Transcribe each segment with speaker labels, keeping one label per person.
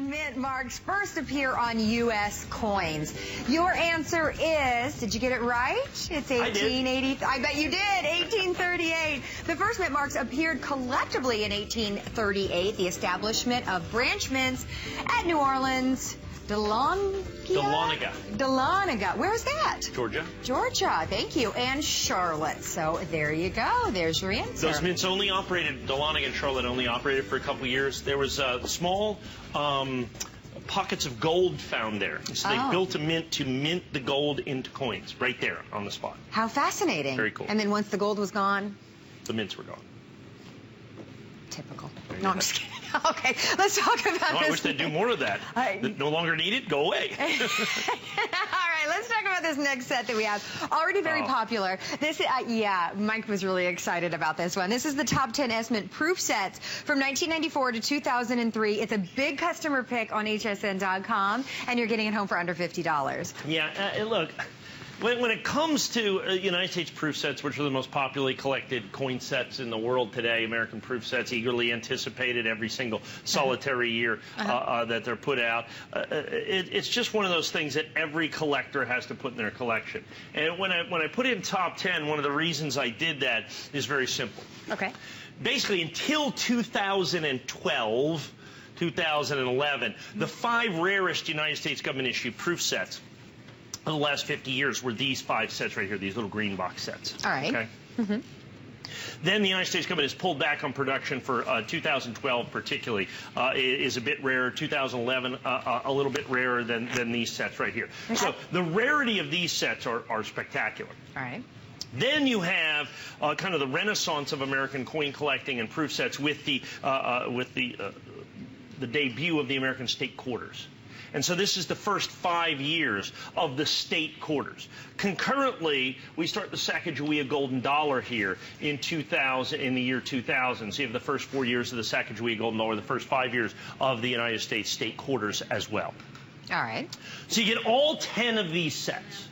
Speaker 1: mint marks first appear on U.S. coins? Your answer is, did you get it right? It's 1880. I bet you did. 1838. The first mint marks appeared collectively in 1838. The establishment of branch mints at New Orleans. Dahlonega. Where's that?
Speaker 2: Georgia.
Speaker 1: Georgia. Thank you. And Charlotte. So there you go. There's your answer.
Speaker 2: Those mints only operated, Dahlonega and Charlotte only operated for a couple of years. There was small pockets of gold found there. So they built a mint to mint the gold into coins right there on the spot.
Speaker 1: How fascinating.
Speaker 2: Very cool.
Speaker 1: And then once the gold was gone?
Speaker 2: The mints were gone.
Speaker 1: Typical. No, I'm just kidding. Okay, let's talk about this.
Speaker 2: I wish they'd do more of that. No longer need it, go away.
Speaker 1: All right, let's talk about this next set that we have. Already very popular. This, yeah, Mike was really excited about this one. This is the top 10 SMint proof sets from 1994 to 2003. It's a big customer pick on hsn.com, and you're getting it home for under $50.
Speaker 2: Yeah, look. When it comes to United States proof sets, which are the most popularly collected coin sets in the world today, American proof sets, eagerly anticipated every single solitary year that they're put out, it's just one of those things that every collector has to put in their collection. And when I put in top 10, one of the reasons I did that is very simple.
Speaker 1: Okay.
Speaker 2: Basically, until 2012, 2011, the 5 rarest United States government-issued proof sets of the last 50 years were these 5 sets right here, these little green box sets.
Speaker 1: All right.
Speaker 2: Okay? Then the United States government has pulled back on production for 2012 particularly. Is a bit rarer. 2011, a little bit rarer than these sets right here. Okay. So the rarity of these sets are spectacular.
Speaker 1: All right.
Speaker 2: Then you have kind of the renaissance of American coin collecting and proof sets with the debut of the American state quarters. And so this is the first 5 years of the state quarters. Concurrently, we start the Sacagawea golden dollar here in the year 2000. So you have the first 4 years of the Sacagawea golden dollar, the first 5 years of the United States state quarters as well.
Speaker 1: All right.
Speaker 2: So you get all 10 of these sets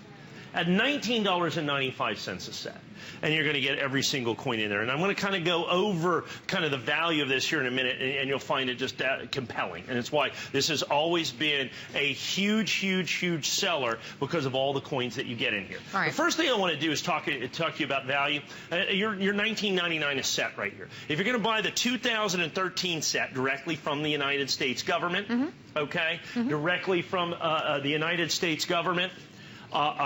Speaker 2: at $19.95 a set. And you're going to get every single coin in there. And I'm going to kind of go over kind of the value of this here in a minute, and you'll find it just compelling. And it's why this has always been a huge, huge, huge seller because of all the coins that you get in here.
Speaker 1: All right.
Speaker 2: The first thing I want to do is talk to you about value. You're $19.99 a set right here. If you're going to buy the 2013 set directly from the United States government, okay, directly from the United States government,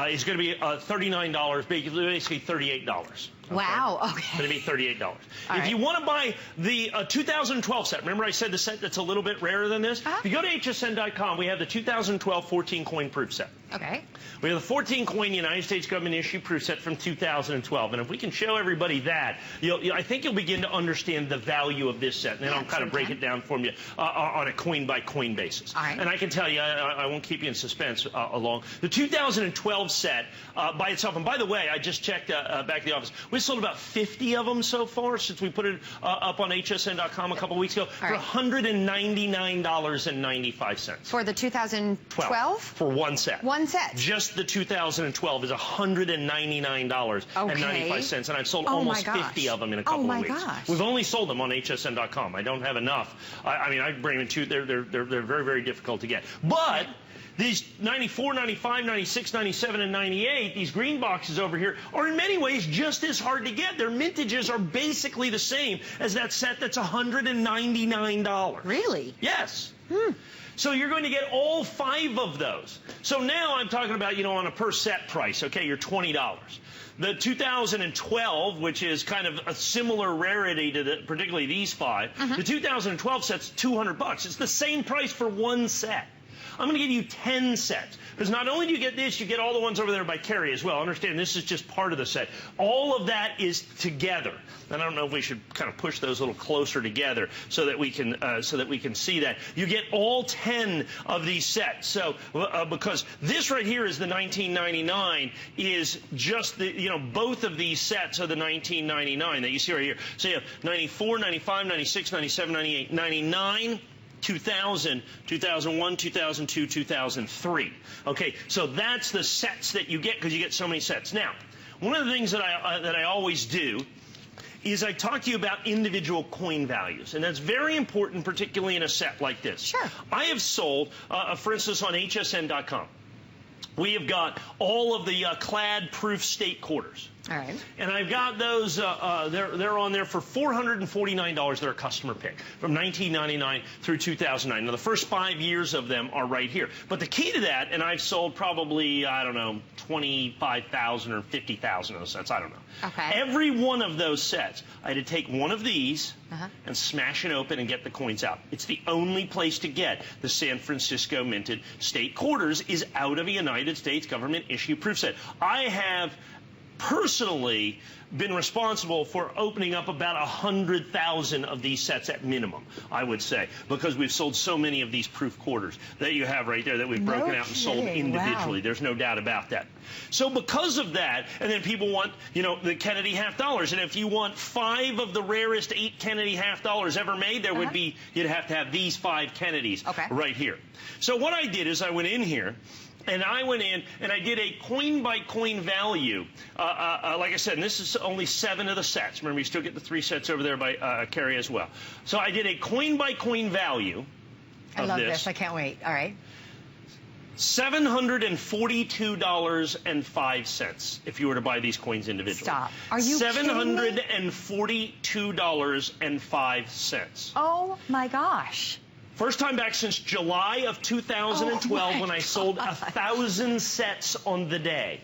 Speaker 2: is going to be $39, basically $38. Okay?
Speaker 1: Wow, okay.
Speaker 2: It's going to be $38.
Speaker 1: All
Speaker 2: if you want to buy the 2012 set, remember I said the set that's a little bit rarer than this? If you go to hsn.com, we have the 2012 14-coin proof set.
Speaker 1: Okay.
Speaker 2: We have the 14-coin United States government issue proof set from 2012. And if we can show everybody that, I think you'll begin to understand the value of this set. And then I'll kind of break it down for you on a coin-by-coin basis.
Speaker 1: All right.
Speaker 2: And I can tell you, I won't keep you in suspense along. The 2012 set by itself, and by the way, I just checked back at the office, we sold about 50 of them so far since we put it up on hsn.com a couple weeks ago for $199.95.
Speaker 1: For the 2012?
Speaker 2: For one set.
Speaker 1: One set.
Speaker 2: Just the 2012 is $199.95, and I've sold almost 50 of them in a couple of weeks.
Speaker 1: Gosh.
Speaker 2: We've only sold them on hsn.com. I don't have enough. I mean, I bring them to they're very, very difficult to get. But these 94, 95, 96, 97, and 98, these green boxes over here, are in many ways just as hard to get. Their mintages are basically the same as that set that's $199.
Speaker 1: Really?
Speaker 2: Yes. So you're going to get all 5 of those. So now I'm talking about, on a per set price, okay, you're $20. The 2012, which is kind of a similar rarity to particularly these 5, the 2012 set's $200. It's the same price for one set. I'm going to give you 10 sets. Because not only do you get this, you get all the ones over there by Kerry as well. Understand, this is just part of the set. All of that is together. And I don't know if we should kind of push those a little closer together so that we can see that. You get all 10 of these sets. So because this right here is the 1999 is just the, both of these sets are the 1999 that you see right here. So you have 94, 95, 96, 97, 98, 99, 2000, 2001, 2002, 2003. Okay, so that's the sets that you get because you get so many sets. Now, one of the things that I always do is I talk to you about individual coin values. And that's very important, particularly in a set like this.
Speaker 1: Sure.
Speaker 2: I have sold, for instance, on HSN.com. We have got all of the clad proof state quarters.
Speaker 1: All right.
Speaker 2: And I've got those, they're on there for $449. They're a customer pick from 1999 through 2009. Now, the first 5 years of them are right here. But the key to that, and I've sold probably, I don't know, 25,000 or 50,000 of those sets. I don't know.
Speaker 1: Okay.
Speaker 2: Every one of those sets, I had to take one of these and smash it open and get the coins out. It's the only place to get the San Francisco minted state quarters is out of a United States government issue proof set. I have personally been responsible for opening up about 100,000 of these sets at minimum, I would say, because we've sold so many of these proof quarters that you have right there that we've broken out and sold individually. Wow. There's no doubt about that. So because of that, and then people want, you know, the Kennedy half dollars, and if you want 5 of the rarest 8 Kennedy half dollars ever made, there would be, you'd have to have these 5 Kennedys right here. So what I did is I went in here, and I went in and I did a coin-by-coin value. Like I said, and this is only 7 of the sets. Remember, you still get the 3 sets over there by Carrie as well. So I did a coin-by-coin value
Speaker 1: I love this. I can't wait. All right.
Speaker 2: $742.05 if you were to buy these coins individually.
Speaker 1: Stop. Are you kidding me?
Speaker 2: $742.05.
Speaker 1: Oh, my gosh.
Speaker 2: First time back since July of 2012 when I sold 1,000 sets on the day.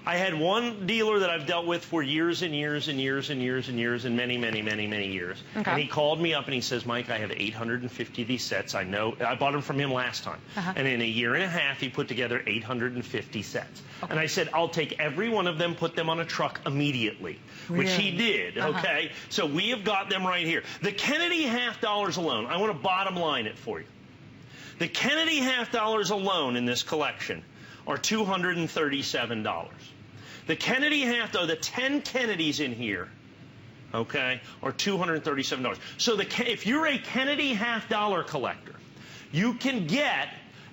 Speaker 2: I had one dealer that I've dealt with for years and years and years and years and years and many, many, many, many years. Okay. And he called me up and he says, Mike, I have 850 of these sets. I know. I bought them from him last time. And in a year and a half, he put together 850 sets. Okay. And I said, I'll take every one of them, put them on a truck immediately, which he did. Okay. So we have got them right here. The Kennedy half dollars alone, I want to bottom line it for you. The Kennedy half dollars alone in this collection are $237. The Kennedy half, though, the 10 Kennedys in here, okay, are $237. So if you're a Kennedy half dollar collector, you can get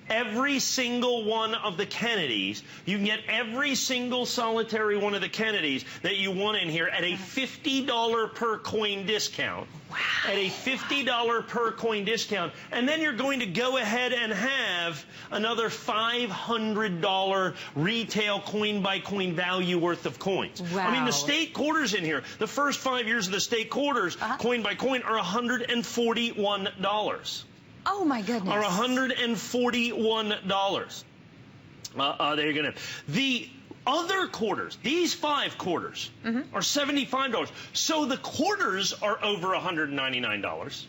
Speaker 2: every single one of the Kennedys. You can get every single solitary one of the Kennedys that you want in here at a $50 per coin discount. Wow. At a $50 per coin discount. And then you're going to go ahead and have another $500 retail coin-by-coin value worth of coins. Wow. I mean, the state quarters in here, the first 5 years of the state quarters, coin-by-coin, are $141. Oh, my goodness. Are $141. There you're going to. The other quarters, these 5 quarters, are $75. So the quarters are over $199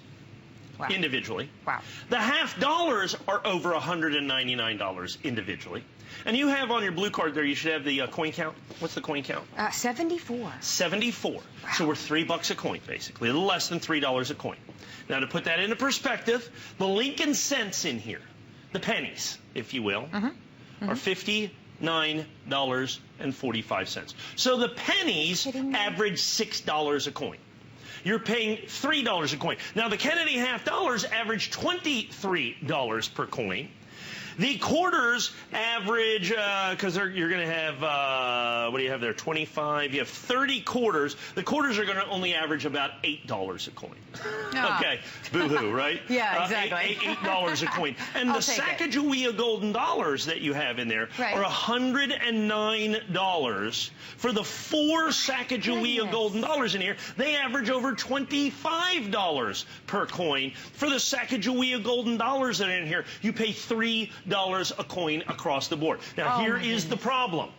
Speaker 2: individually. Wow. The half dollars are over $199 individually. And you have on your blue card there, you should have the coin count. What's the coin count? 74. 74. Wow. So we're $3 a coin, basically. A little less than $3 a coin. Now, to put that into perspective, the Lincoln cents in here, the pennies, if you will, are $59.45. So the pennies average $6 a coin. You're paying $3 a coin. Now, the Kennedy half dollars average $23 per coin. The quarters average, because you're going to have, what do you have there, 25? You have 30 quarters. The quarters are going to only average about $8 a coin. Oh. Okay, boo-hoo, right?
Speaker 1: Yeah, exactly.
Speaker 2: $8 a coin. And the Sacagawea golden dollars that you have in there are $109. For the 4 Sacagawea golden dollars in here, they average over $25 per coin. For the Sacagawea golden dollars that are in here, you pay $3 a coin across the board. Now, here is the problem.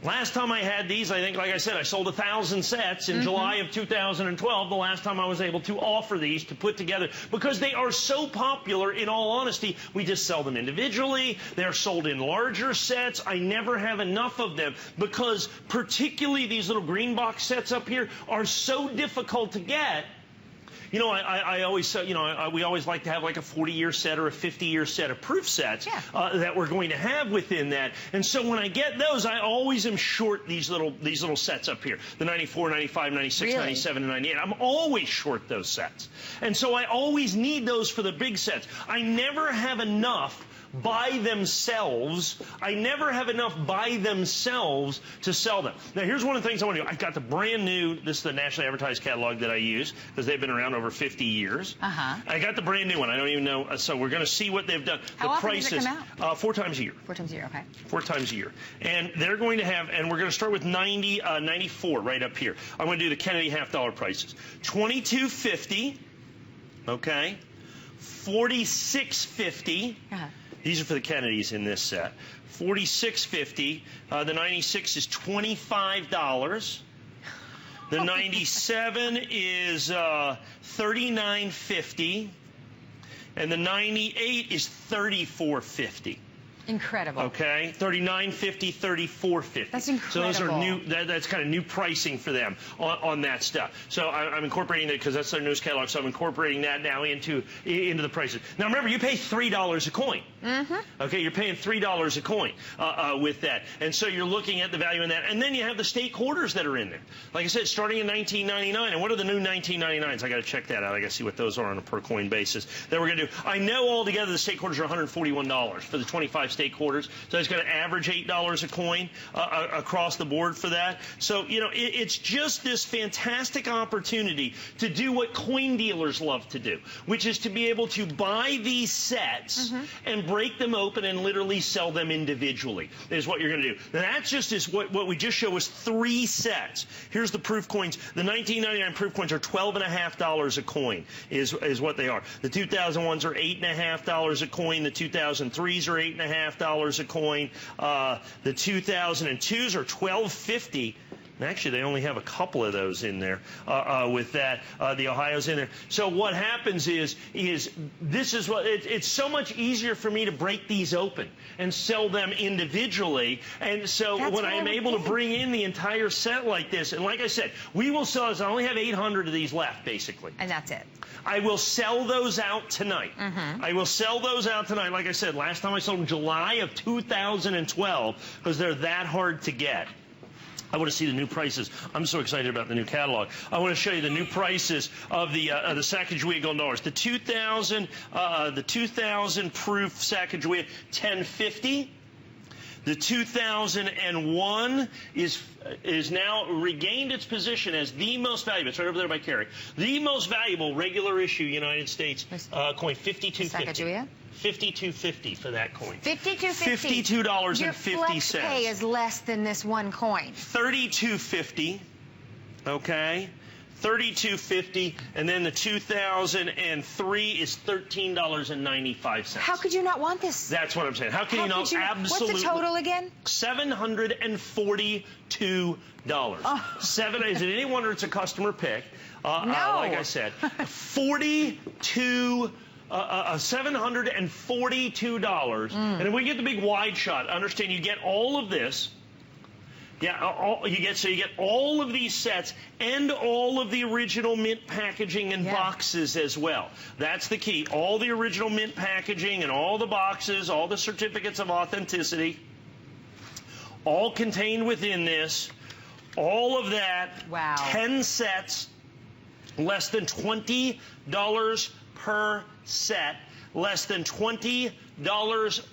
Speaker 2: Last time I had these, I think, like I said, I sold 1,000 sets in July of 2012, the last time I was able to offer these to put together, because they are so popular, in all honesty, we just sell them individually. They're sold in larger sets. I never have enough of them, because particularly these little green box sets up here are so difficult to get. I always say, we always like to have like a 40-year set or a 50-year set of proof sets that we're going to have within that. And so when I get those, I always am short these little sets up here. The 94, 95, 96, 97, and 98. I'm always short those sets. And so I always need those for the big sets. I never have enough by themselves. I never have enough by themselves to sell them. Now, here's one of the things I want to do. I've got the brand new, this is the nationally advertised catalog that I use because they've been around over 50 years. I got the brand new one. I don't even know. So we're going to see what they've done.
Speaker 1: How often does it come out?
Speaker 2: 4 times a year.
Speaker 1: 4 times a year, okay.
Speaker 2: 4 times a year. And they're going to have, and we're going to start with 94 right up here. I'm going to do the Kennedy half-dollar prices. $22.50, okay, $46.50. These are for the Kennedys in this set. $46.50. The 96 is $25. The 97 is $39.50. And the 98 is $34.50.
Speaker 1: Incredible.
Speaker 2: Okay, $39.50, $34.50.
Speaker 1: That's incredible.
Speaker 2: So those are new. That's kind of new pricing for them on that stuff. So I'm incorporating that because that's their newest catalog. So I'm incorporating that now into the prices. Now remember, you pay $3 a coin. Okay, you're paying $3 a coin with that, and so you're looking at the value in that. And then you have the state quarters that are in there. Like I said, starting in $19.99. And what are the new $19.99s? I got to check that out. I got to see what those are on a per coin basis that we're going to do. I know altogether the state quarters are $141 for the 25 state quarters, so it's going to average $8 a coin across the board for that. So, it's just this fantastic opportunity to do what coin dealers love to do, which is to be able to buy these sets and break them open and literally sell them individually, is what you're going to do. Now, that's just what we just showed was 3 sets. Here's the proof coins. The $19.99 proof coins are $12.50 a coin, is what they are. The 2001s are $8.50 a coin. The 2003s are $8.50 a coin. The 2002s are $12.50. And actually, they only have a couple of those in there with that. The Ohio's in there. So what happens is this is what it's so much easier for me to break these open and sell them individually. And so when I am able to bring in the entire set like this, and like I said, we will sell this. I only have 800 of these left, basically.
Speaker 1: And that's it.
Speaker 2: I will sell those out tonight. I will sell those out tonight. Like I said, last time I sold them July of 2012 because they're that hard to get. I want to see the new prices. I'm so excited about the new catalog. I want to show you the new prices of the Sacagawea Golden Dollars. The 2000 proof Sacagawea, $10.50. The 2001 is now regained its position as the most valuable. It's right over there by Carrie. The most valuable regular issue United States coin, $52.50. $52.50 for that coin.
Speaker 1: $52.50.
Speaker 2: $52.50.
Speaker 1: Your flex pay is less than this one coin.
Speaker 2: $32.50. Okay. $32.50, and then the 2003 is $13.95.
Speaker 1: How could you not want this?
Speaker 2: That's what I'm saying. How can you not? Absolutely.
Speaker 1: What's the total again?
Speaker 2: $742. Is it any wonder it's a customer pick?
Speaker 1: No.
Speaker 2: Like I said, $742. And if we get the big wide shot, understand you get all of this. Yeah, you get all of these sets and all of the original mint packaging and boxes as well. That's the key. All the original mint packaging and all the boxes, all the certificates of authenticity, all contained within this. All of that.
Speaker 1: Wow.
Speaker 2: 10 sets, less than $20 per set. Less than $20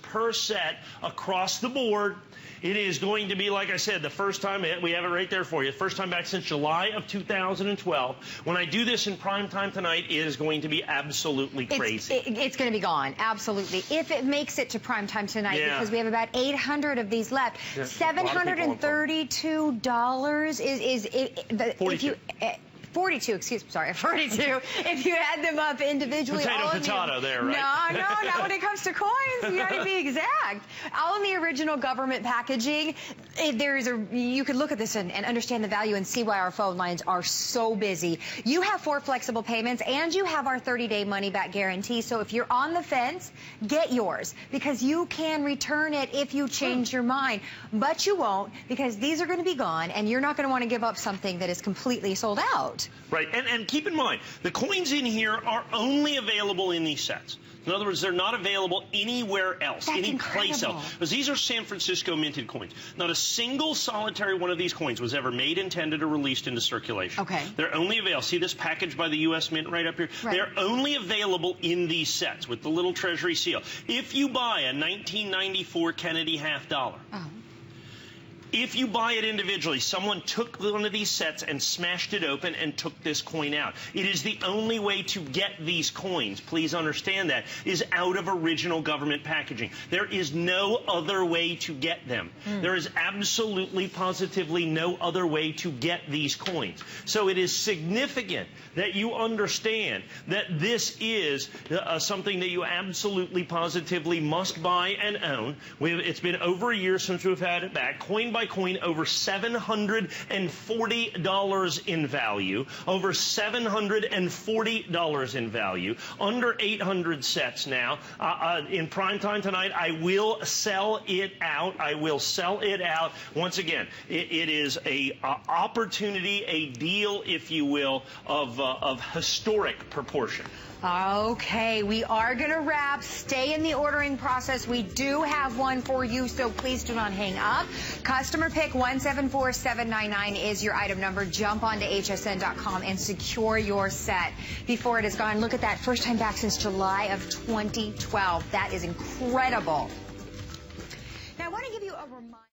Speaker 2: per set across the board. It is going to be, like I said, the first time, we have it right there for you, first time back since July of 2012. When I do this in prime time tonight, it is going to be absolutely crazy.
Speaker 1: It's going to be gone, absolutely. If it makes it to prime time tonight, because we have about 800 of these left. $732 is 42, excuse me, sorry, 42. If you add them up individually.
Speaker 2: Potato there, right?
Speaker 1: No, not when it comes to coins. You got to be exact. All in the original government packaging. You could look at this and understand the value and see why our phone lines are so busy. You have 4 flexible payments and you have our 30-day money-back guarantee. So if you're on the fence, get yours because you can return it if you change your mind. But you won't because these are going to be gone and you're not going to want to give up something that is completely sold out.
Speaker 2: Right, and keep in mind, the coins in here are only available in these sets. In other words, they're not available anywhere else, any place else. Because these are San Francisco minted coins. Not a single solitary one of these coins was ever made, intended, or released into circulation.
Speaker 1: Okay.
Speaker 2: They're only available. See this package by the U.S. Mint right up here? Right. They're only available in these sets with the little treasury seal. If you buy a 1994 Kennedy half dollar, if you buy it individually, someone took one of these sets and smashed it open and took this coin out. It is the only way to get these coins, please understand that, is out of original government packaging. There is no other way to get them. There is absolutely, positively no other way to get these coins. So it is significant that you understand that this is something that you absolutely, positively must buy and own. It's been over a year since we've had it back. Coin by coin, over $740 in value, over $740 in value, under 800 sets now. In prime time tonight, I will sell it out. I will sell it out. Once again, it is a opportunity, a deal, if you will, of historic proportion.
Speaker 1: Okay, we are going to wrap. Stay in the ordering process. We do have one for you, so please do not hang up. Customer pick 174799 is your item number. Jump onto hsn.com and secure your set before it is gone. Look at that. First time back since July of 2012. That is incredible. Now, I want to give you a reminder.